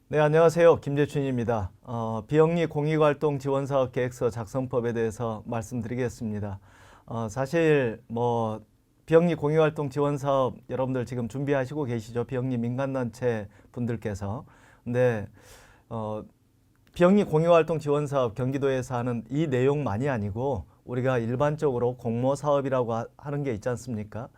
네, 안녕하세요. 김재춘입니다. 비영리 공익활동 지원사업 계획서 작성법에 대해서 말씀드리겠습니다. 사실 비영리 공익활동 지원사업 여러분들 지금 준비하시고 계시죠? 비영리 민간단체 분들께서. 근데 비영리 공익활동 지원사업 경기도에서 하는 이 내용만이 아니고 우리가 일반적으로 공모사업이라고 하는 게 있지 않습니까?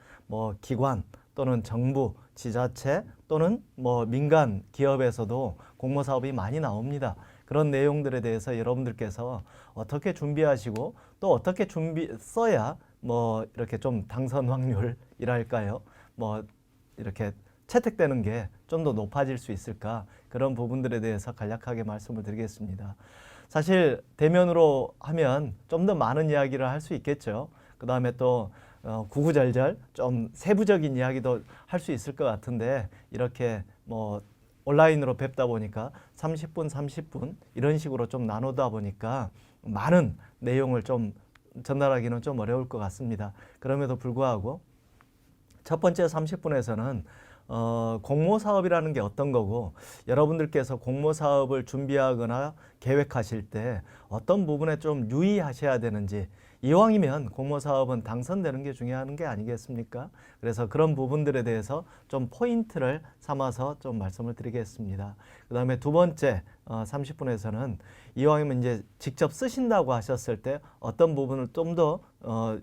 기관 또는 정부, 지자체 또는 민간 기업에서도 공모사업이 많이 나옵니다. 그런 내용들에 대해서 여러분들께서 어떻게 준비하시고 또 어떻게 써야 이렇게 좀 당선 확률이랄까요? 이렇게 채택되는 게 좀 더 높아질 수 있을까? 그런 부분들에 대해서 간략하게 말씀을 드리겠습니다. 사실 대면으로 하면 좀 더 많은 이야기를 할 수 있겠죠. 그 다음에 또 구구절절 좀 세부적인 이야기도 할 수 있을 것 같은데 이렇게 온라인으로 뵙다 보니까 30분, 30분 이런 식으로 좀 나누다 보니까 많은 내용을 좀 전달하기는 좀 어려울 것 같습니다. 그럼에도 불구하고 첫 번째 30분에서는 공모사업이라는 게 어떤 거고 여러분들께서 공모사업을 준비하거나 계획하실 때 어떤 부분에 좀 유의하셔야 되는지 이왕이면 공모사업은 당선되는 게 중요한 게 아니겠습니까? 그래서 그런 부분들에 대해서 좀 포인트를 삼아서 좀 말씀을 드리겠습니다. 그 다음에 두 번째 30분에서는 이왕이면 이제 직접 쓰신다고 하셨을 때 어떤 부분을 좀 더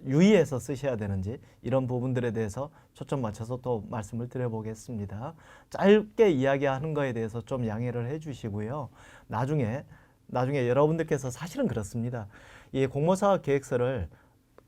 유의해서 쓰셔야 되는지 이런 부분들에 대해서 초점 맞춰서 또 말씀을 드려보겠습니다. 짧게 이야기하는 거에 대해서 좀 양해를 해주시고요. 나중에 여러분들께서 사실은 그렇습니다. 이 공모사업 계획서를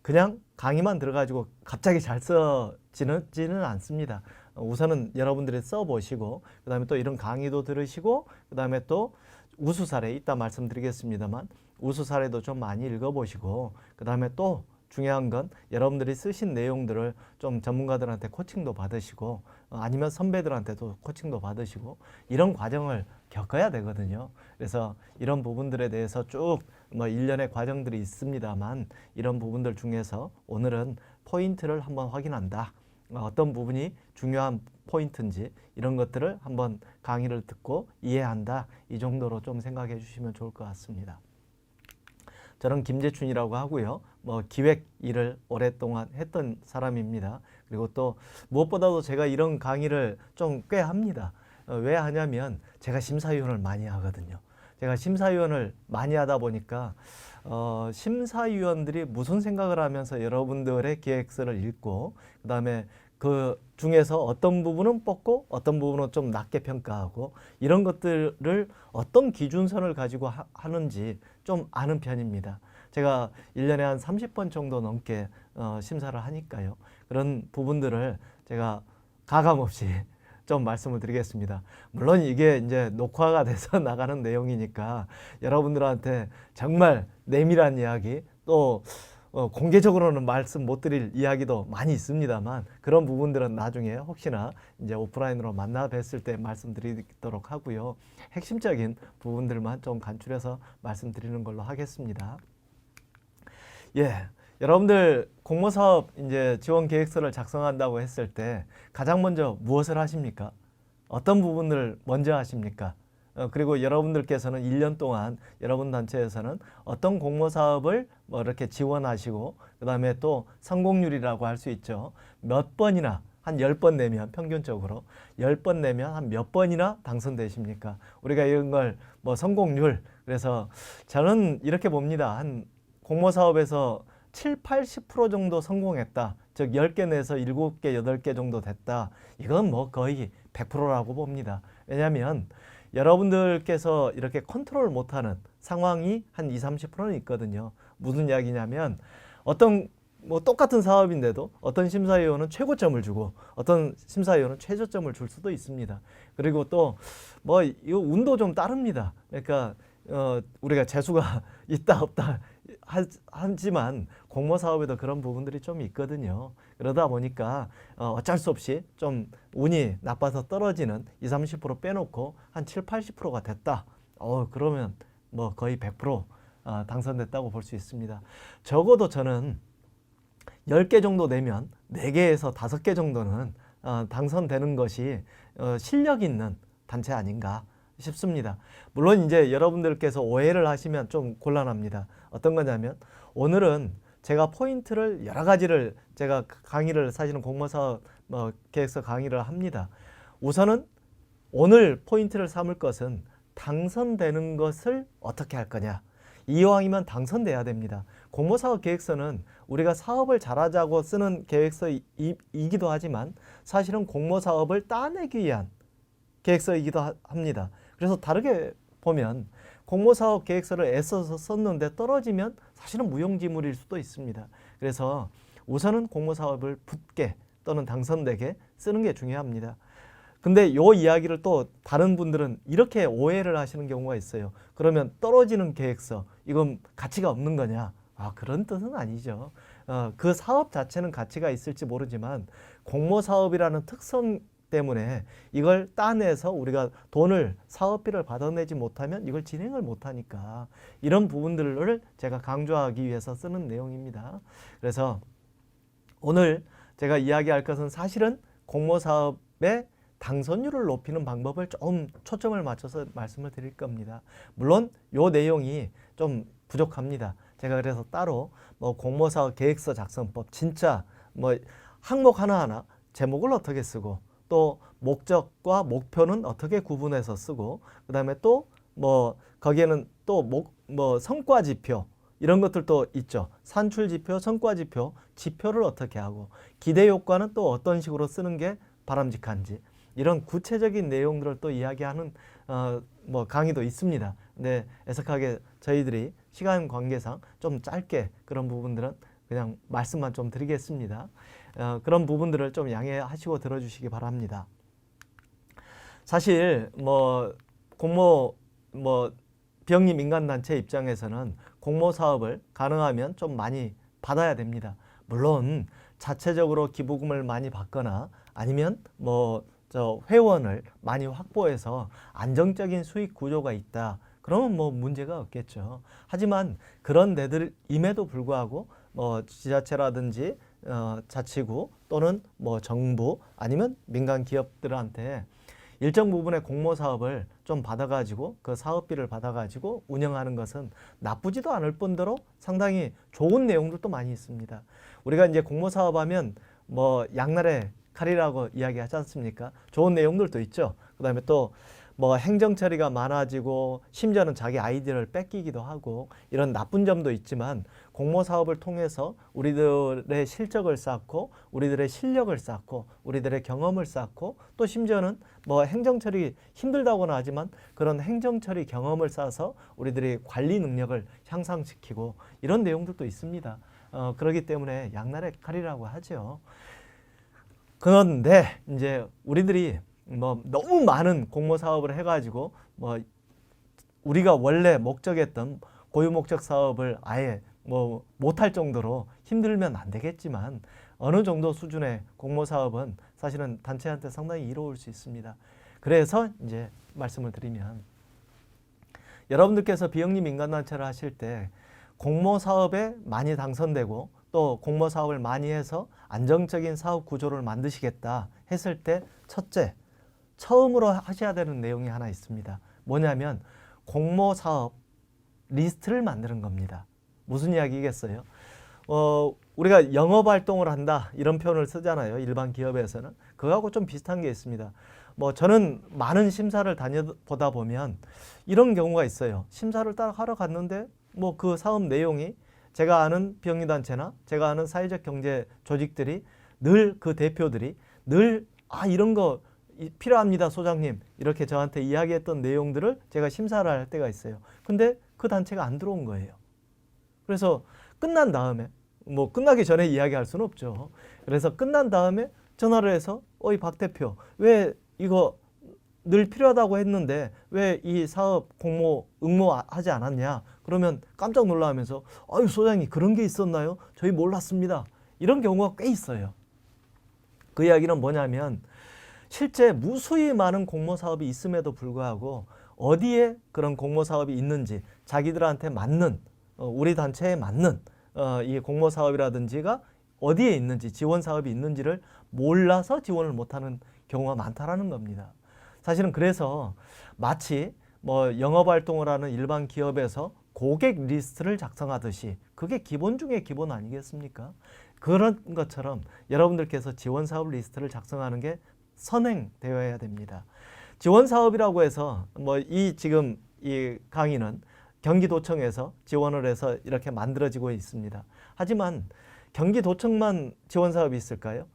그냥 강의만 들어가지고 갑자기 잘 써지지는 않습니다. 우선은 여러분들이 써보시고 그 다음에 또 이런 강의도 들으시고 그 다음에 또 우수 사례 이따 말씀드리겠습니다만 우수 사례도 좀 많이 읽어보시고 그 다음에 또 중요한 건 여러분들이 쓰신 내용들을 좀 전문가들한테 코칭도 받으시고 아니면 선배들한테도 코칭도 받으시고 이런 과정을 겪어야 되거든요. 그래서 이런 부분들에 대해서 쭉 일련의 과정들이 있습니다만 이런 부분들 중에서 오늘은 포인트를 한번 확인한다. 어떤 부분이 중요한 포인트인지 이런 것들을 한번 강의를 듣고 이해한다. 이 정도로 좀 생각해 주시면 좋을 것 같습니다. 저는 김재춘이라고 하고요. 기획 일을 오랫동안 했던 사람입니다. 그리고 또 무엇보다도 제가 이런 강의를 좀 꽤 합니다. 왜 하냐면 제가 심사위원을 많이 하거든요. 제가 심사위원을 많이 하다 보니까 심사위원들이 무슨 생각을 하면서 여러분들의 계획서를 읽고 그 다음에 그 중에서 어떤 부분은 뽑고 어떤 부분은 좀 낮게 평가하고 이런 것들을 어떤 기준선을 가지고 하는지 좀 아는 편입니다. 제가 1년에 한 30번 정도 넘게 심사를 하니까요. 그런 부분들을 제가 가감없이 좀 말씀을 드리겠습니다. 물론 이게 이제 녹화가 돼서 나가는 내용이니까 여러분들한테 정말 내밀한 이야기 또 공개적으로는 말씀 못 드릴 이야기도 많이 있습니다만 그런 부분들은 나중에 혹시나 이제 오프라인으로 만나 뵀을 때 말씀드리도록 하고요. 핵심적인 부분들만 좀 간추려서 말씀드리는 걸로 하겠습니다. 예. 여러분들 공모사업 이제 지원 계획서를 작성한다고 했을 때 가장 먼저 무엇을 하십니까? 어떤 부분을 먼저 하십니까? 그리고 여러분들께서는 1년 동안 여러분 단체에서는 어떤 공모사업을 이렇게 지원하시고 그 다음에 또 성공률이라고 할 수 있죠. 몇 번이나 한 10번 내면 평균적으로 10번 내면 한 몇 번이나 당선되십니까? 우리가 이런 걸 성공률 그래서 저는 이렇게 봅니다. 한 공모사업에서 7, 80% 정도 성공했다. 즉 10개 내서 7개, 8개 정도 됐다. 이건 거의 100%라고 봅니다. 왜냐하면 여러분들께서 이렇게 컨트롤 못하는 상황이 한 20, 30%는 있거든요. 무슨 이야기냐면 어떤 똑같은 사업인데도 어떤 심사위원은 최고점을 주고 어떤 심사위원은 최저점을 줄 수도 있습니다. 그리고 또 이거 운도 좀 따릅니다. 그러니까 우리가 재수가 있다 없다 하지만 공모사업에도 그런 부분들이 좀 있거든요. 그러다 보니까 어쩔 수 없이 좀 운이 나빠서 떨어지는 20, 30% 빼놓고 한 7, 80%가 됐다. 그러면 거의 100% 당선됐다고 볼 수 있습니다. 적어도 저는 10개 정도 내면 4개에서 5개 정도는 당선되는 것이 실력 있는 단체 아닌가. 싶습니다. 물론 이제 여러분들께서 오해를 하시면 좀 곤란합니다. 어떤 거냐면 오늘은 제가 포인트를 여러 가지를 제가 강의를 사실은 공모사업 계획서 강의를 합니다. 우선은 오늘 포인트를 삼을 것은 당선되는 것을 어떻게 할 거냐. 이왕이면 당선돼야 됩니다. 공모사업 계획서는 우리가 사업을 잘하자고 쓰는 계획서이기도 하지만 사실은 공모사업을 따내기 위한 계획서이기도 합니다. 그래서 다르게 보면 공모사업 계획서를 애써서 썼는데 떨어지면 사실은 무용지물일 수도 있습니다. 그래서 우선은 공모사업을 붙게 또는 당선되게 쓰는 게 중요합니다. 근데 이 이야기를 또 다른 분들은 이렇게 오해를 하시는 경우가 있어요. 그러면 떨어지는 계획서, 이건 가치가 없는 거냐? 그런 뜻은 아니죠. 그 사업 자체는 가치가 있을지 모르지만 공모사업이라는 특성 때문에 이걸 따내서 우리가 돈을, 사업비를 받아내지 못하면 이걸 진행을 못하니까 이런 부분들을 제가 강조하기 위해서 쓰는 내용입니다. 그래서 오늘 제가 이야기할 것은 사실은 공모사업의 당선율을 높이는 방법을 좀 초점을 맞춰서 말씀을 드릴 겁니다. 물론 이 내용이 좀 부족합니다. 제가 그래서 따로 공모사업 계획서 작성법, 진짜 항목 하나하나 제목을 어떻게 쓰고 또 목적과 목표는 어떻게 구분해서 쓰고 그 다음에 또 거기에는 또 성과 지표 이런 것들도 있죠. 산출 지표, 성과 지표, 지표를 어떻게 하고 기대 효과는 또 어떤 식으로 쓰는 게 바람직한지 이런 구체적인 내용들을 또 이야기하는 강의도 있습니다. 근데 애석하게 저희들이 시간 관계상 좀 짧게 그런 부분들은 그냥 말씀만 좀 드리겠습니다. 그런 부분들을 좀 양해하시고 들어주시기 바랍니다. 사실 비영리 민간단체 입장에서는 공모 사업을 가능하면 좀 많이 받아야 됩니다. 물론 자체적으로 기부금을 많이 받거나 아니면 회원을 많이 확보해서 안정적인 수익 구조가 있다. 그러면 문제가 없겠죠. 하지만 그런 데들임에도 불구하고 지자체라든지 자치구 또는 정부 아니면 민간 기업들한테 일정 부분의 공모 사업을 좀 받아가지고 그 사업비를 받아가지고 운영하는 것은 나쁘지도 않을 뿐더러 상당히 좋은 내용들도 많이 있습니다. 우리가 이제 공모 사업하면 양날의 칼이라고 이야기하지 않습니까? 좋은 내용들도 있죠. 그 다음에 또 행정 처리가 많아지고 심지어는 자기 아이디어를 뺏기기도 하고 이런 나쁜 점도 있지만 공모 사업을 통해서 우리들의 실적을 쌓고 우리들의 실력을 쌓고 우리들의 경험을 쌓고 또 심지어는 행정 처리 힘들다고는 하지만 그런 행정 처리 경험을 쌓아서 우리들의 관리 능력을 향상시키고 이런 내용들도 있습니다. 그렇기 때문에 양날의 칼이라고 하죠. 그런데 이제 우리들이 너무 많은 공모 사업을 해가지고 우리가 원래 목적했던 고유 목적 사업을 아예 못할 정도로 힘들면 안 되겠지만 어느 정도 수준의 공모 사업은 사실은 단체한테 상당히 이로울 수 있습니다. 그래서 이제 말씀을 드리면 여러분들께서 비영리 민간단체를 하실 때 공모 사업에 많이 당선되고 또 공모 사업을 많이 해서 안정적인 사업 구조를 만드시겠다 했을 때 첫째, 처음으로 하셔야 되는 내용이 하나 있습니다. 뭐냐면 공모 사업 리스트를 만드는 겁니다. 무슨 이야기겠어요? 우리가 영업 활동을 한다 이런 표현을 쓰잖아요. 일반 기업에서는. 그거하고 좀 비슷한 게 있습니다. 저는 많은 심사를 다녀보다 보면 이런 경우가 있어요. 심사를 딱 하러 갔는데 그 사업 내용이 제가 아는 비영리단체나 제가 아는 사회적 경제 조직들이 늘 그 대표들이 늘 이런 거 필요합니다 소장님 이렇게 저한테 이야기했던 내용들을 제가 심사를 할 때가 있어요. 근데 그 단체가 안 들어온 거예요. 그래서 끝난 다음에 끝나기 전에 이야기할 수는 없죠. 그래서 끝난 다음에 전화를 해서 이 박 대표 왜 이거 늘 필요하다고 했는데 왜 이 사업 공모 응모하지 않았냐. 그러면 깜짝 놀라면서 아유 소장님 그런 게 있었나요? 저희 몰랐습니다. 이런 경우가 꽤 있어요. 그 이야기는 뭐냐면 실제 무수히 많은 공모 사업이 있음에도 불구하고 어디에 그런 공모 사업이 있는지 자기들한테 맞는 우리 단체에 맞는 이 공모 사업이라든지가 어디에 있는지 지원 사업이 있는지를 몰라서 지원을 못하는 경우가 많다라는 겁니다. 사실은 그래서 마치 뭐 영업활동을 하는 일반 기업에서 고객 리스트를 작성하듯이 그게 기본 중에 기본 아니겠습니까? 그런 것처럼 여러분들께서 지원사업 리스트를 작성하는 게 선행되어야 됩니다. 지원사업이라고 해서 뭐 지금 이 강의는 경기도청에서 지원을 해서 이렇게 만들어지고 있습니다. 하지만 경기도청만 지원사업이 있을까요?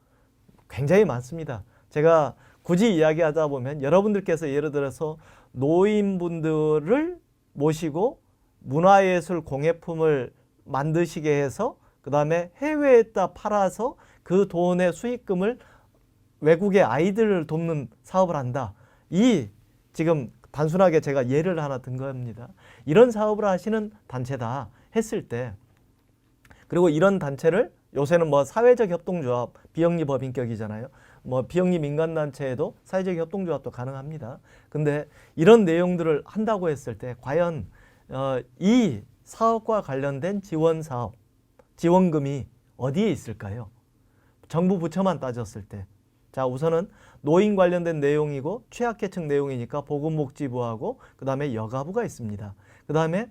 굉장히 많습니다. 제가 굳이 이야기하다 보면 여러분들께서 예를 들어서 노인분들을 모시고 문화예술 공예품을 만드시게 해서 그 다음에 해외에다 팔아서 그 돈의 수익금을 외국의 아이들을 돕는 사업을 한다. 지금 단순하게 제가 예를 하나 든 겁니다. 이런 사업을 하시는 단체다 했을 때, 그리고 이런 단체를 요새는 뭐 사회적 협동조합, 비영리 법인격이잖아요. 뭐 비영리 민간단체에도 사회적 협동조합도 가능합니다. 근데 이런 내용들을 한다고 했을 때 과연 이 사업과 관련된 지원사업, 지원금이 어디에 있을까요? 정부 부처만 따졌을 때. 자, 우선은 노인 관련된 내용이고 취약계층 내용이니까 보건복지부하고 그 다음에 여가부가 있습니다. 그 다음에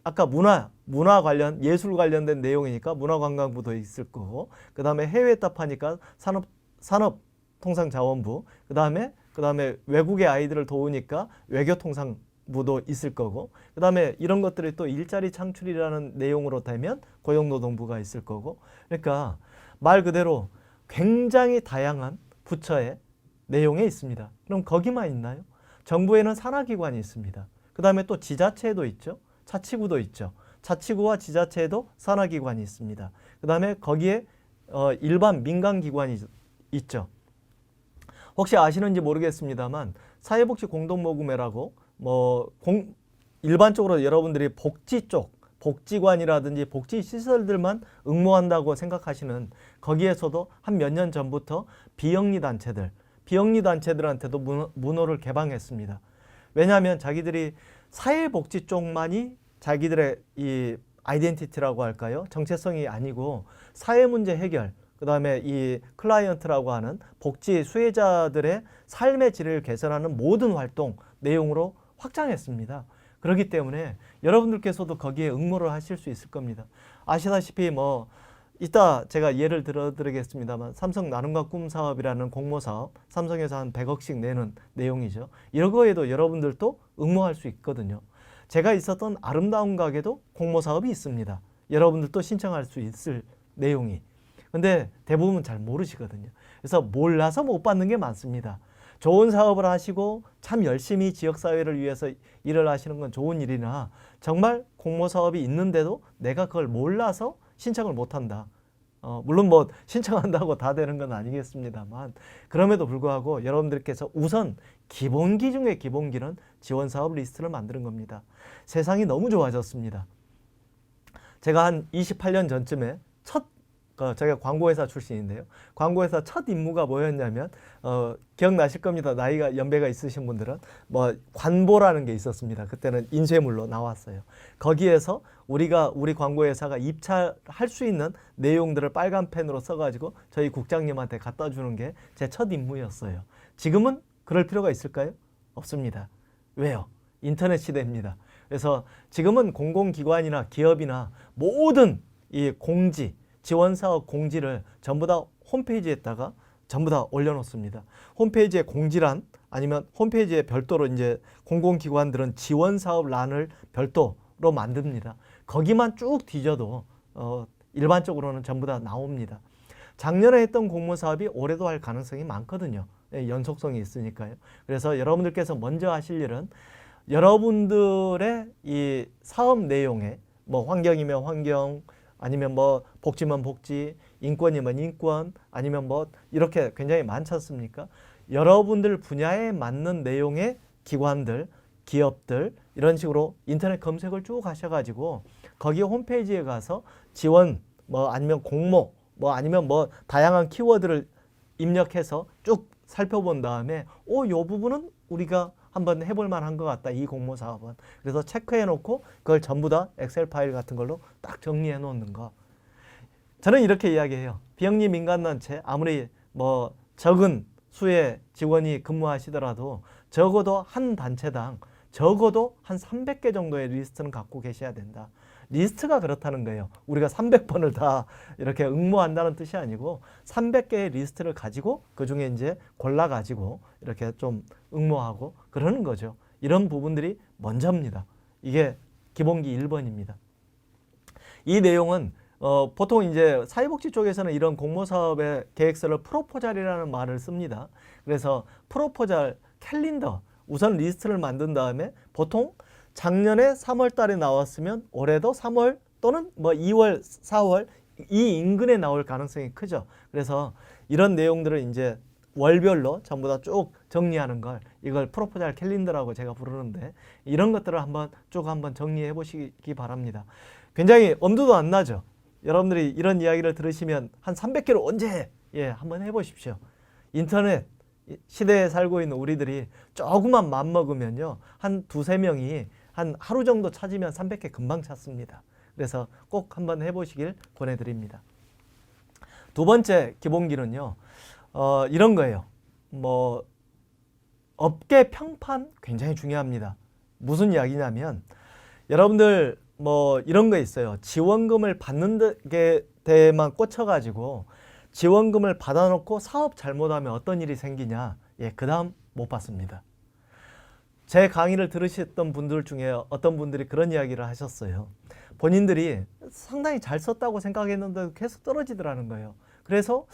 아까 문화 관련, 예술 관련된 내용이니까 문화관광부도 있을 거고, 그 다음에 해외 답하니까 산업통상자원부, 그 다음에 외국의 아이들을 도우니까 외교통상부도 있을 거고, 그 다음에 이런 것들이 또 일자리 창출이라는 내용으로 되면 고용노동부가 있을 거고, 그러니까 말 그대로 굉장히 다양한 부처의 내용에 있습니다. 그럼 거기만 있나요? 정부에는 산하기관이 있습니다. 그 다음에 또 지자체도 있죠. 자치구도 있죠. 자치구와 지자체에도 산하기관이 있습니다. 그 다음에 거기에 일반 민간기관이 있죠. 혹시 아시는지 모르겠습니다만 사회복지공동모금회라고 일반적으로 여러분들이 복지 쪽, 복지관이라든지 복지시설들만 응모한다고 생각하시는 거기에서도 한 몇 년 전부터 비영리 단체들한테도 문호를 개방했습니다. 왜냐하면 자기들이 사회복지 쪽만이 자기들의 이 아이덴티티라고 할까요? 정체성이 아니고 사회문제 해결, 그 다음에 이 클라이언트라고 하는 복지 수혜자들의 삶의 질을 개선하는 모든 활동 내용으로 확장했습니다. 그렇기 때문에 여러분들께서도 거기에 응모를 하실 수 있을 겁니다. 아시다시피 이따 제가 예를 들어드리겠습니다만 삼성 나눔과 꿈 사업이라는 공모사업, 삼성에서 한 100억씩 내는 내용이죠. 이런 거에도 여러분들도 응모할 수 있거든요. 제가 있었던 아름다운 가게도 공모사업이 있습니다. 여러분들도 신청할 수 있을 내용이. 근데 대부분 잘 모르시거든요. 그래서 몰라서 못 받는 게 많습니다. 좋은 사업을 하시고 참 열심히 지역사회를 위해서 일을 하시는 건 좋은 일이나 정말 공모사업이 있는데도 내가 그걸 몰라서 신청을 못한다. 물론 신청한다고 다 되는 건 아니겠습니다만 그럼에도 불구하고 여러분들께서 우선 기본기 중에 기본기는 지원사업 리스트를 만드는 겁니다. 세상이 너무 좋아졌습니다. 제가 한 28년 전쯤에 제가 광고회사 출신인데요. 광고회사 첫 임무가 뭐였냐면 기억나실 겁니다. 나이가 연배가 있으신 분들은 관보라는 게 있었습니다. 그때는 인쇄물로 나왔어요. 거기에서 우리 광고회사가 입찰할 수 있는 내용들을 빨간 펜으로 써가지고 저희 국장님한테 갖다 주는 게 제 첫 임무였어요. 지금은 그럴 필요가 있을까요? 없습니다. 왜요? 인터넷 시대입니다. 그래서 지금은 공공기관이나 기업이나 모든 이 지원사업 공지를 전부 다 홈페이지에다가 전부 다 올려놓습니다. 홈페이지에 공지란 아니면 홈페이지에 별도로 이제 공공기관들은 지원사업 란을 별도로 만듭니다. 거기만 쭉 뒤져도 일반적으로는 전부 다 나옵니다. 작년에 했던 공모사업이 올해도 할 가능성이 많거든요. 연속성이 있으니까요. 그래서 여러분들께서 먼저 하실 일은 여러분들의 이 사업 내용에 환경이면 환경, 아니면 복지면 복지, 인권이면 인권, 아니면 이렇게 굉장히 많지 않습니까? 여러분들 분야에 맞는 내용의 기관들, 기업들 이런 식으로 인터넷 검색을 쭉 하셔가지고 거기 홈페이지에 가서 지원 아니면 공모 아니면 다양한 키워드를 입력해서 쭉 살펴본 다음에 요 부분은 우리가 한번 해볼 만한 것 같다. 이 공모사업은. 그래서 체크해 놓고 그걸 전부 다 엑셀 파일 같은 걸로 딱 정리해 놓는 거. 저는 이렇게 이야기해요. 비영리 민간단체 아무리 적은 수의 직원이 근무하시더라도 적어도 한 단체당 적어도 한 300개 정도의 리스트는 갖고 계셔야 된다. 리스트가 그렇다는 거예요. 우리가 300번을 다 이렇게 응모한다는 뜻이 아니고 300개의 리스트를 가지고 그중에 이제 골라가지고 이렇게 좀 응모하고 그러는 거죠. 이런 부분들이 먼저입니다. 이게 기본기 1번입니다. 이 내용은 보통 이제 사회복지 쪽에서는 이런 공모사업의 계획서를 프로포잘이라는 말을 씁니다. 그래서 프로포잘 캘린더, 우선 리스트를 만든 다음에 보통 작년에 3월 달에 나왔으면 올해도 3월 또는 뭐 2월, 4월 이 인근에 나올 가능성이 크죠. 그래서 이런 내용들을 이제 월별로 전부 다 쭉 정리하는 걸 이걸 프로포잘 캘린더라고 제가 부르는데 이런 것들을 한번 정리해 보시기 바랍니다. 굉장히 엄두도 안 나죠. 여러분들이 이런 이야기를 들으시면 한 300개를 언제 한번 해보십시오. 인터넷 시대에 살고 있는 우리들이 조금만 맘먹으면요 한 두세 명이 한 하루 정도 찾으면 300개 금방 찾습니다. 그래서 꼭 한번 해보시길 권해드립니다. 두 번째 기본기는요 이런 거예요. 뭐 업계 평판 굉장히 중요합니다. 무슨 이야기냐면 여러분들 뭐 이런 거 있어요. 지원금을 받는 데만 꽂혀가지고 지원금을 받아놓고 사업 잘못하면 어떤 일이 생기냐. 그 다음 못 받습니다. 제 강의를 들으셨던 분들 중에 어떤 분들이 그런 이야기를 하셨어요. 본인들이 상당히 잘 썼다고 생각했는데 계속 떨어지더라는 거예요. 그래서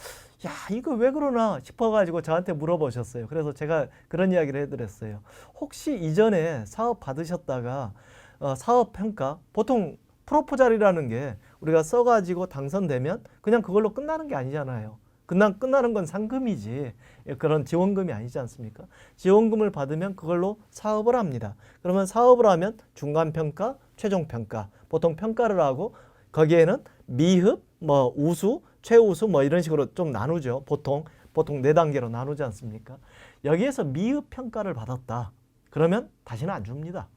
야 이거 왜 그러나 싶어가지고 저한테 물어보셨어요. 그래서 제가 그런 이야기를 해드렸어요. 혹시 이전에 사업 받으셨다가 사업평가 보통 프로포잘이라는 게 우리가 써가지고 당선되면 그냥 그걸로 끝나는 게 아니잖아요. 끝나는 건 상금이지 그런 지원금이 아니지 않습니까? 지원금을 받으면 그걸로 사업을 합니다. 그러면 사업을 하면 중간평가, 최종평가 보통 평가를 하고 거기에는 미흡, 뭐 우수, 최우수 뭐 이런 식으로 좀 나누죠. 보통 4단계로 나누지 않습니까? 여기에서 미흡 평가를 받았다. 그러면 다시는 안 줍니다.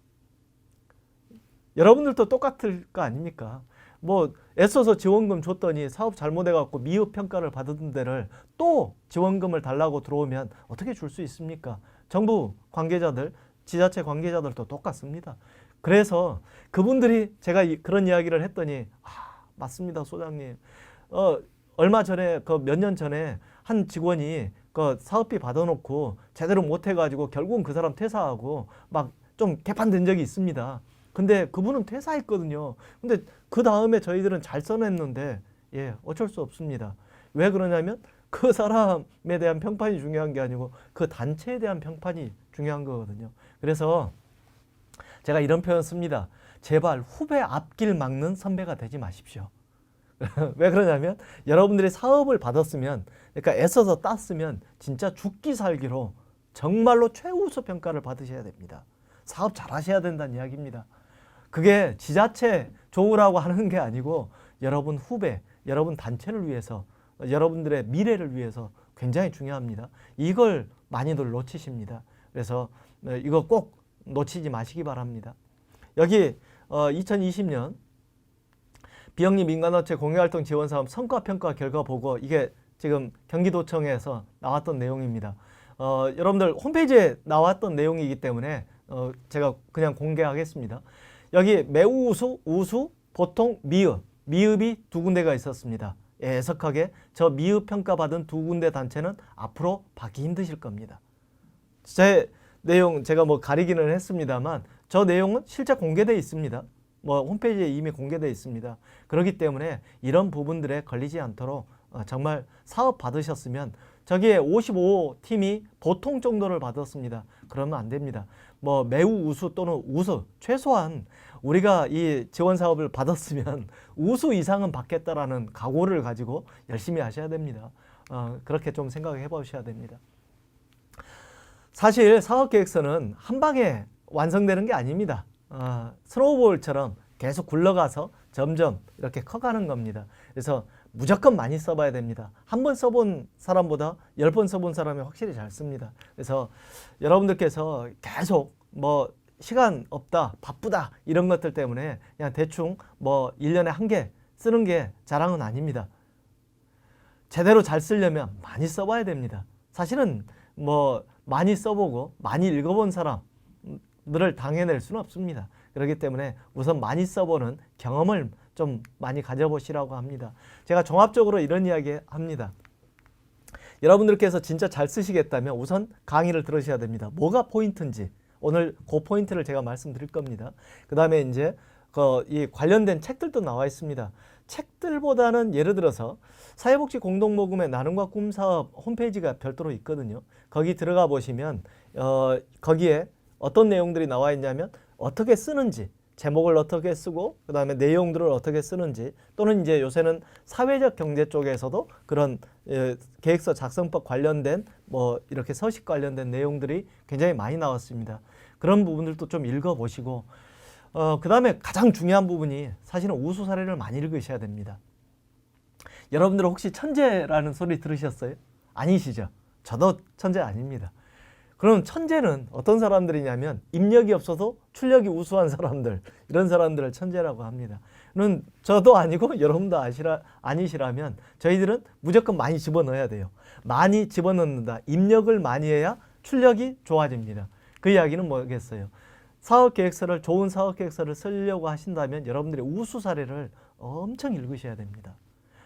여러분들도 똑같을 거 아닙니까? 뭐 애써서 지원금 줬더니 사업 잘못해갖고 미흡 평가를 받은 데를 또 지원금을 달라고 들어오면 어떻게 줄 수 있습니까? 정부 관계자들, 지자체 관계자들도 똑같습니다. 그래서 그분들이 제가 그런 이야기를 했더니 맞습니다, 소장님. 얼마 전에 몇 년 전에 한 직원이 그 사업비 받아놓고 제대로 못해가지고 결국은 그 사람 퇴사하고 막 좀 개판된 적이 있습니다. 근데 그분은 퇴사했거든요. 근데 그 다음에 저희들은 잘 써냈는데 어쩔 수 없습니다. 왜 그러냐면 그 사람에 대한 평판이 중요한 게 아니고 그 단체에 대한 평판이 중요한 거거든요. 그래서 제가 이런 표현 씁니다. 제발 후배 앞길 막는 선배가 되지 마십시오. 왜 그러냐면 여러분들이 사업을 받았으면 그러니까 애써서 땄으면 진짜 죽기 살기로 정말로 최우수 평가를 받으셔야 됩니다. 사업 잘 하셔야 된다는 이야기입니다. 그게 지자체 좋으라고 하는 게 아니고 여러분 후배, 여러분 단체를 위해서 여러분들의 미래를 위해서 굉장히 중요합니다. 이걸 많이들 놓치십니다. 그래서 이거 꼭 놓치지 마시기 바랍니다. 여기 2020년 비영리 민간업체 공익활동 지원사업 성과평가 결과 보고 이게 지금 경기도청에서 나왔던 내용입니다. 여러분들 홈페이지에 나왔던 내용이기 때문에 제가 그냥 공개하겠습니다. 여기 매우 우수, 우수, 보통, 미흡. 미흡이 두 군데가 있었습니다. 애석하게 저 미흡 평가받은 두 군데 단체는 앞으로 받기 힘드실 겁니다. 제 내용 제가 뭐 가리기는 했습니다만 저 내용은 실제 공개되어 있습니다. 뭐 홈페이지에 이미 공개되어 있습니다. 그렇기 때문에 이런 부분들에 걸리지 않도록 정말 사업 받으셨으면 저기에 55팀이 보통 정도를 받았습니다. 그러면 안 됩니다. 뭐 매우 우수 또는 우수 최소한 우리가 이 지원 사업을 받았으면 우수 이상은 받겠다라는 각오를 가지고 열심히 하셔야 됩니다. 그렇게 좀 생각해 보셔야 됩니다. 사실 사업계획서는 한 방에 완성되는 게 아닙니다. 스노우볼처럼 계속 굴러가서 점점 이렇게 커가는 겁니다. 그래서 무조건 많이 써봐야 됩니다. 한 번 써본 사람보다 10번 써본 사람이 확실히 잘 씁니다. 그래서 여러분들께서 계속 뭐 시간 없다, 바쁘다 이런 것들 때문에 그냥 대충 뭐 1년에 한 개 쓰는 게 자랑은 아닙니다. 제대로 잘 쓰려면 많이 써봐야 됩니다. 사실은 뭐 많이 써보고 많이 읽어본 사람들을 당해낼 수는 없습니다. 그렇기 때문에 우선 많이 써보는 경험을 좀 많이 가져보시라고 합니다. 제가 종합적으로 이런 이야기 합니다. 여러분들께서 진짜 잘 쓰시겠다면 우선 강의를 들으셔야 됩니다. 뭐가 포인트인지 오늘 그 포인트를 제가 말씀드릴 겁니다. 그 다음에 이제 이 관련된 책들도 나와 있습니다. 책들보다는 예를 들어서 사회복지 공동모금의 나눔과 꿈사업 홈페이지가 별도로 있거든요. 거기 들어가 보시면 거기에 어떤 내용들이 나와 있냐면 어떻게 쓰는지, 제목을 어떻게 쓰고 그 다음에 내용들을 어떻게 쓰는지, 또는 이제 요새는 사회적 경제 쪽에서도 그런 계획서 작성법 관련된 뭐 이렇게 서식 관련된 내용들이 굉장히 많이 나왔습니다. 그런 부분들도 좀 읽어보시고 그 다음에 가장 중요한 부분이 사실은 우수 사례를 많이 읽으셔야 됩니다. 여러분들 혹시 천재라는 소리 들으셨어요? 아니시죠? 저도 천재 아닙니다. 그럼 천재는 어떤 사람들이냐면 입력이 없어도 출력이 우수한 사람들, 이런 사람들을 천재라고 합니다. 그럼 저도 아니고 여러분도 아니시라면 저희들은 무조건 많이 집어넣어야 돼요. 많이 집어넣는다. 입력을 많이 해야 출력이 좋아집니다. 그 이야기는 뭐겠어요? 사업계획서를, 좋은 사업계획서를 쓰려고 하신다면 여러분들이 우수 사례를 엄청 읽으셔야 됩니다.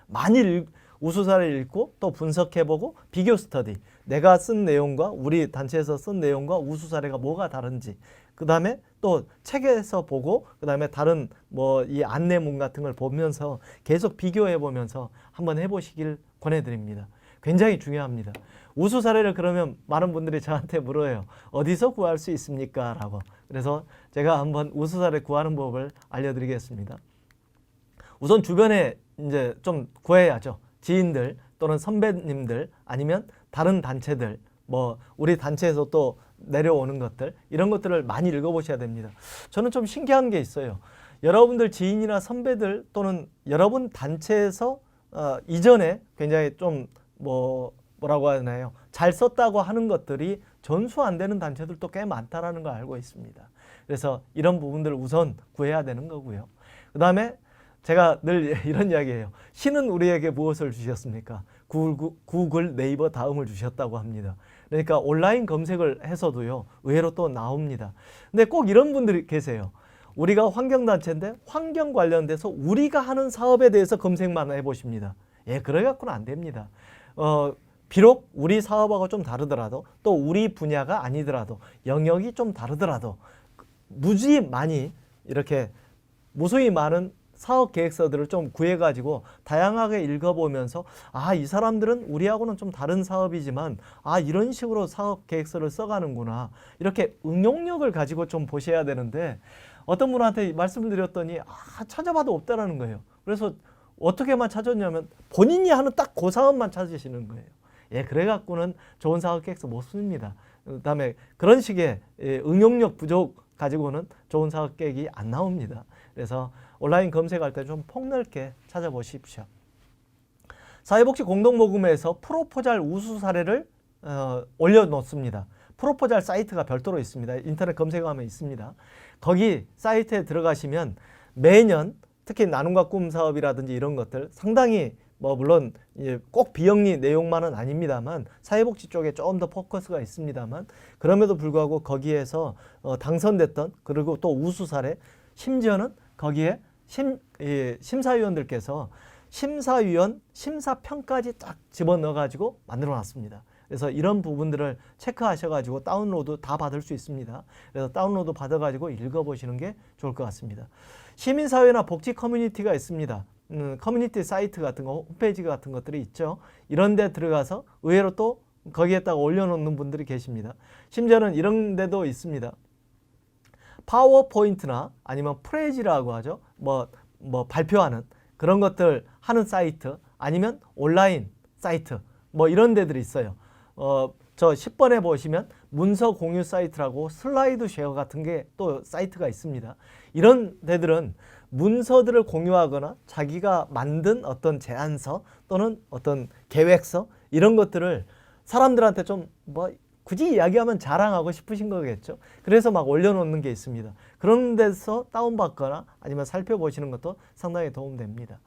많이 우수 사례를 읽고 또 분석해보고 비교 스터디, 내가 쓴 내용과 우리 단체에서 쓴 내용과 우수 사례가 뭐가 다른지, 그 다음에 또 책에서 보고 그 다음에 다른 뭐 이 안내문 같은 걸 보면서 계속 비교해 보면서 한번 해보시길 권해드립니다. 굉장히 중요합니다. 우수 사례를 그러면 많은 분들이 저한테 물어요. 어디서 구할 수 있습니까? 라고. 그래서 제가 한번 우수 사례 구하는 법을 알려드리겠습니다. 우선 주변에 이제 좀 구해야죠. 지인들 또는 선배님들 아니면 다른 단체들, 뭐 우리 단체에서 또 내려오는 것들, 이런 것들을 많이 읽어보셔야 됩니다. 저는 좀 신기한 게 있어요. 여러분들 지인이나 선배들 또는 여러분 단체에서 이전에 굉장히 좀 뭐라고 하나요? 잘 썼다고 하는 것들이 전수 안 되는 단체들도 꽤 많다라는 걸 알고 있습니다. 그래서 이런 부분들을 우선 구해야 되는 거고요. 그 다음에 제가 늘 이런 이야기해요. 신은 우리에게 무엇을 주셨습니까? 구글, 네이버 다음을 주셨다고 합니다. 그러니까 온라인 검색을 해서도요, 의외로 또 나옵니다. 근데 꼭 이런 분들이 계세요. 우리가 환경단체인데 환경 관련돼서 우리가 하는 사업에 대해서 검색만 해보십니다. 예, 그래갖고는 안 됩니다. 비록 우리 사업하고 좀 다르더라도 또 우리 분야가 아니더라도 영역이 좀 다르더라도 무지 많이 이렇게 무수히 많은 사업 계획서들을 좀 구해가지고 다양하게 읽어보면서 이 사람들은 우리하고는 좀 다른 사업이지만 이런 식으로 사업 계획서를 써가는구나, 이렇게 응용력을 가지고 좀 보셔야 되는데 어떤 분한테 말씀을 드렸더니 찾아봐도 없다라는 거예요. 그래서 어떻게만 찾았냐면 본인이 하는 딱 그 사업만 찾으시는 거예요. 예, 그래갖고는 좋은 사업 계획서 못 씁니다. 그 다음에 그런 식의 응용력 부족 가지고는 좋은 사업 계획이 안 나옵니다. 그래서 온라인 검색할 때 좀 폭넓게 찾아보십시오. 사회복지 공동모금에서 프로포잘 우수 사례를 올려놓습니다. 프로포잘 사이트가 별도로 있습니다. 인터넷 검색하면 있습니다. 거기 사이트에 들어가시면 매년 특히 나눔과 꿈 사업이라든지 이런 것들 상당히 물론 꼭 비영리 내용만은 아닙니다만 사회복지 쪽에 조금 더 포커스가 있습니다만 그럼에도 불구하고 거기에서 당선됐던 그리고 또 우수 사례, 심지어는 거기에 심사위원들께서 심사위원 심사평까지 딱 집어넣어가지고 만들어놨습니다. 그래서 이런 부분들을 체크하셔가지고 다운로드 다 받을 수 있습니다. 그래서 다운로드 받아가지고 읽어보시는 게 좋을 것 같습니다. 시민사회나 복지 커뮤니티가 있습니다. 커뮤니티 사이트 같은 거, 홈페이지 같은 것들이 있죠. 이런 데 들어가서 의외로 또 거기에다가 올려놓는 분들이 계십니다. 심지어는 이런 데도 있습니다. 파워포인트나 아니면 프레지라고 하죠. 발표하는 그런 것들 하는 사이트 아니면 온라인 사이트 이런 데들이 있어요. 저 10번에 보시면 문서 공유 사이트라고 슬라이드 쉐어 같은 게 또 사이트가 있습니다. 이런 데들은 문서들을 공유하거나 자기가 만든 어떤 제안서 또는 어떤 계획서 이런 것들을 사람들한테 좀 굳이 이야기하면 자랑하고 싶으신 거겠죠. 그래서 막 올려놓는 게 있습니다. 그런 데서 다운받거나 아니면 살펴보시는 것도 상당히 도움됩니다.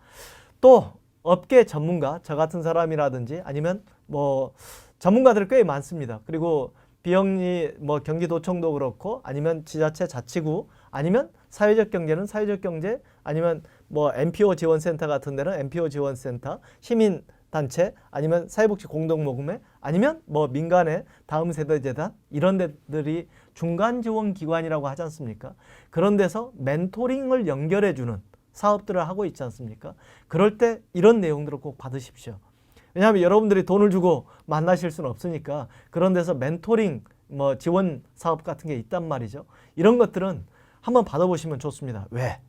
또 업계 전문가, 저 같은 사람이라든지 아니면 전문가들이 꽤 많습니다. 그리고 비영리 뭐 경기도청도 그렇고 아니면 지자체 자치구 아니면 사회적 경제는 사회적 경제 아니면 뭐 NPO 지원센터 같은 데는 NPO 지원센터, 시민단체 아니면 사회복지 공동모금회 아니면 뭐 민간의 다음 세대 재단 이런 데들이 중간 지원 기관이라고 하지 않습니까? 그런 데서 멘토링을 연결해 주는 사업들을 하고 있지 않습니까? 그럴 때 이런 내용들을 꼭 받으십시오. 왜냐하면 여러분들이 돈을 주고 만나실 수는 없으니까 그런 데서 멘토링 뭐 지원 사업 같은 게 있단 말이죠. 이런 것들은 한번 받아보시면 좋습니다. 왜?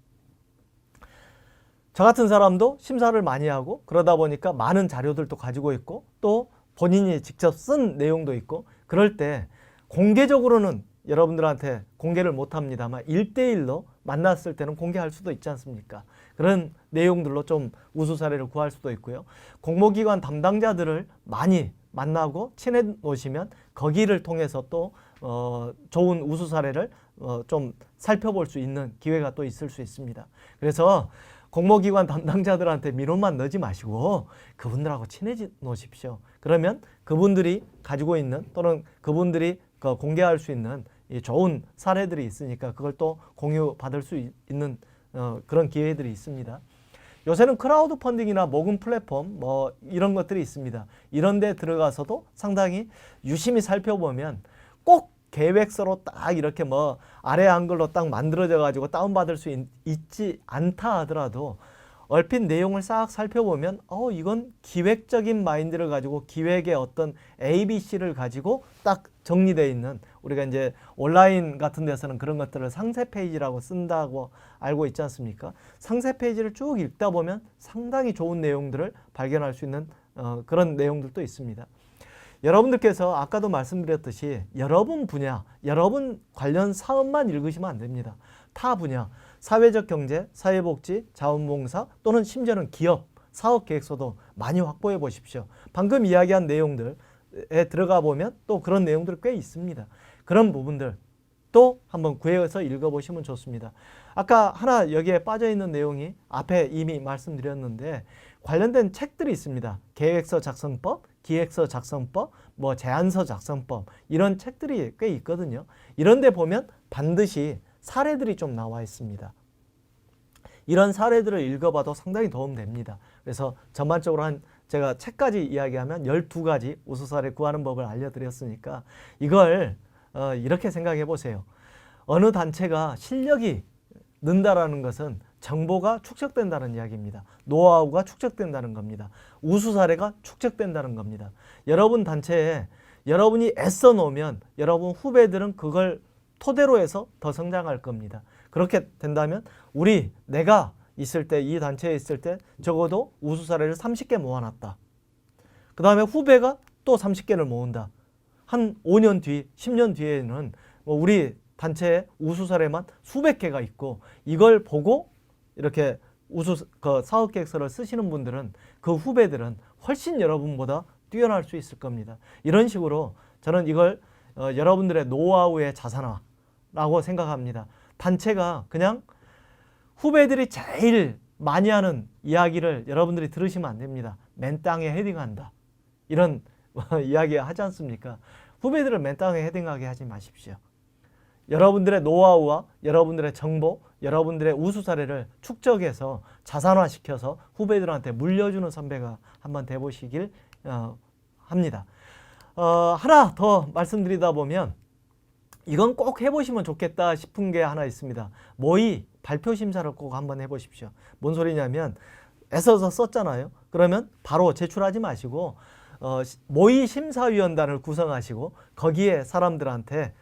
저 같은 사람도 심사를 많이 하고 그러다 보니까 많은 자료들도 가지고 있고 또 본인이 직접 쓴 내용도 있고 그럴 때 공개적으로는 여러분들한테 공개를 못합니다만 1대1로 만났을 때는 공개할 수도 있지 않습니까? 그런 내용들로 좀 우수 사례를 구할 수도 있고요. 공모기관 담당자들을 많이 만나고 친해 놓으시면 거기를 통해서 또 좋은 우수 사례를 좀 살펴볼 수 있는 기회가 또 있을 수 있습니다. 그래서 공모기관 담당자들한테 민원만 넣지 마시고 그분들하고 친해져 놓으십시오. 그러면 그분들이 가지고 있는 또는 그분들이 공개할 수 있는 이 좋은 사례들이 있으니까 그걸 또 공유받을 수 있는 그런 기회들이 있습니다. 요새는 크라우드 펀딩이나 모금 플랫폼 뭐 이런 것들이 있습니다. 이런 데 들어가서도 상당히 유심히 살펴보면 꼭 계획서로 딱 이렇게 뭐 아래 한글로 딱 만들어져 가지고 다운받을 수 있지 않다 하더라도 얼핏 내용을 싹 살펴보면 이건 기획적인 마인드를 가지고 기획의 어떤 ABC를 가지고 딱 정리되어 있는 우리가 이제 온라인 같은 데서는 그런 것들을 상세 페이지라고 쓴다고 알고 있지 않습니까? 상세 페이지를 쭉 읽다 보면 상당히 좋은 내용들을 발견할 수 있는 그런 내용들도 있습니다. 여러분들께서 아까도 말씀드렸듯이 여러분 분야, 여러분 관련 사업만 읽으시면 안 됩니다. 타 분야, 사회적 경제, 사회복지, 자원봉사 또는 심지어는 기업, 사업계획서도 많이 확보해 보십시오. 방금 이야기한 내용들에 들어가 보면 또 그런 내용들이 꽤 있습니다. 그런 부분들 또 한번 구해서 읽어보시면 좋습니다. 아까 하나 여기에 빠져있는 내용이 앞에 이미 말씀드렸는데 관련된 책들이 있습니다. 계획서 작성법, 기획서 작성법, 뭐 제안서 작성법 이런 책들이 꽤 있거든요. 이런 데 보면 반드시 사례들이 좀 나와 있습니다. 이런 사례들을 읽어봐도 상당히 도움됩니다. 그래서 전반적으로 제가 책까지 이야기하면 12가지 우수 사례 구하는 법을 알려드렸으니까 이걸 이렇게 생각해 보세요. 어느 단체가 실력이 는다라는 것은 정보가 축적된다는 이야기입니다. 노하우가 축적된다는 겁니다. 우수 사례가 축적된다는 겁니다. 여러분 단체에 여러분이 애써 놓으면 여러분 후배들은 그걸 토대로 해서 더 성장할 겁니다. 그렇게 된다면 내가 있을 때 이 단체에 있을 때 적어도 우수 사례를 30개 모아놨다. 그 다음에 후배가 또 30개를 모은다. 한 5년 뒤, 10년 뒤에는 우리 단체의 우수 사례만 수백 개가 있고 이걸 보고 이렇게 사업 계획서를 쓰시는 분들은 그 후배들은 훨씬 여러분보다 뛰어날 수 있을 겁니다. 이런 식으로 저는 이걸 여러분들의 노하우의 자산화라고 생각합니다. 단체가 그냥 후배들이 제일 많이 하는 이야기를 여러분들이 들으시면 안 됩니다. 맨 땅에 헤딩한다. 이런 이야기 하지 않습니까? 후배들을 맨 땅에 헤딩하게 하지 마십시오. 여러분들의 노하우와 여러분들의 정보, 여러분들의 우수 사례를 축적해서 자산화시켜서 후배들한테 물려주는 선배가 한번 돼보시길 합니다. 하나 더 말씀드리다 보면 이건 꼭 해보시면 좋겠다 싶은 게 하나 있습니다. 모의 발표 심사를 꼭 한번 해보십시오. 뭔 소리냐면 애써서 썼잖아요. 그러면 바로 제출하지 마시고 모의 심사위원단을 구성하시고 거기에 사람들한테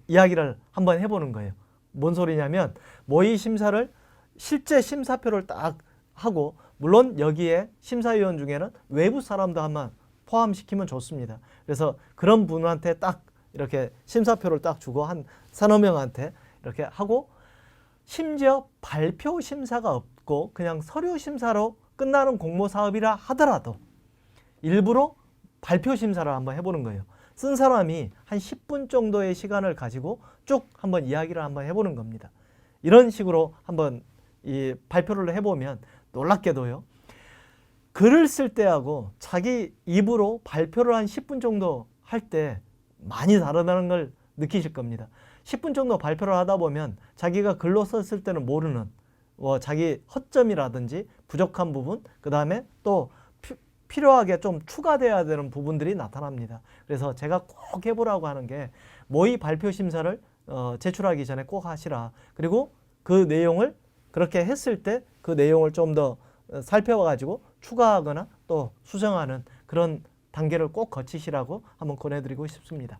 이야기를 한번 해보는 거예요. 뭔 소리냐면 모의 심사를 실제 심사표를 딱 하고 물론 여기에 심사위원 중에는 외부 사람도 한번 포함시키면 좋습니다. 그래서 그런 분한테 딱 이렇게 심사표를 딱 주고 한 서너 명한테 이렇게 하고 심지어 발표 심사가 없고 그냥 서류 심사로 끝나는 공모 사업이라 하더라도 일부러 발표 심사를 한번 해보는 거예요. 쓴 사람이 한 10분 정도의 시간을 가지고 쭉 한번 이야기를 한번 해보는 겁니다. 이런 식으로 한번 이 발표를 해보면 놀랍게도요. 글을 쓸 때하고 자기 입으로 발표를 한 10분 정도 할 때 많이 다르다는 걸 느끼실 겁니다. 10분 정도 발표를 하다 보면 자기가 글로 썼을 때는 모르는 자기 허점이라든지 부족한 부분, 그 다음에 또 필요하게 좀 추가돼야 되는 부분들이 나타납니다. 그래서 제가 꼭 해보라고 하는 게 모의 발표 심사를 제출하기 전에 꼭 하시라. 그리고 그 내용을 그렇게 했을 때 그 내용을 좀 더 살펴가지고 추가하거나 또 수정하는 그런 단계를 꼭 거치시라고 한번 권해드리고 싶습니다.